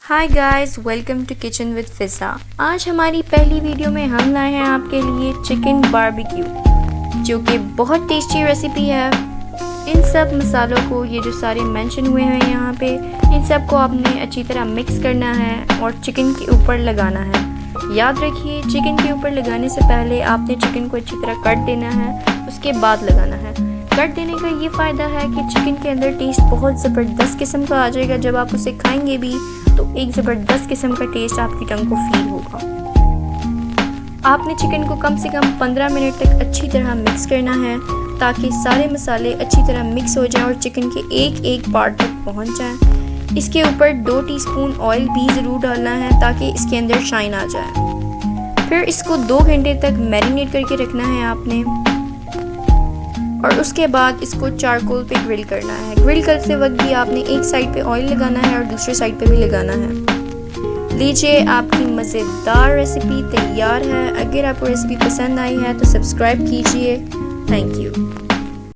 Hi guys, welcome to kitchen with Fiza. आज हमारी पहली वीडियो में हम लाए हैं आपके लिए चिकन बारबेक्यू, जो कि बहुत टेस्टी रेसिपी है। इन सब मसालों को, ये जो सारे मेंशन हुए हैं यहाँ पे, इन सब को आपने अच्छी तरह मिक्स करना है और चिकन के ऊपर लगाना है। याद रखिए, चिकन के ऊपर लगाने से पहले आपने चिकन को अच्छी तरह कट देना है, उसके बाद लगाना है। कट देने का ये फ़ायदा है कि चिकन के अंदर टेस्ट बहुत ज़बरदस्त किस्म का आ जाएगा। जब आप उसे खाएंगे भी तो एक ज़बरदस्त किस्म का टेस्ट आपकी टंग को फील होगा। आपने चिकन को कम से कम 15 मिनट तक अच्छी तरह मिक्स करना है, ताकि सारे मसाले अच्छी तरह मिक्स हो जाएं और चिकन के एक एक पार्ट तक पहुंच जाएं। इसके ऊपर 2 टीस्पून ऑयल भी ज़रूर डालना है, ताकि इसके अंदर शाइन आ जाए। फिर इसको 2 घंटे तक मैरिनेट करके रखना है आपने, और उसके बाद इसको चारकोल पे ग्रिल करना है। ग्रिल करते वक्त भी आपने एक साइड पे ऑयल लगाना है और दूसरे साइड पे भी लगाना है। लीजिए, आपकी मज़ेदार रेसिपी तैयार है। अगर आपको रेसिपी पसंद आई है तो सब्सक्राइब कीजिए। Thank you.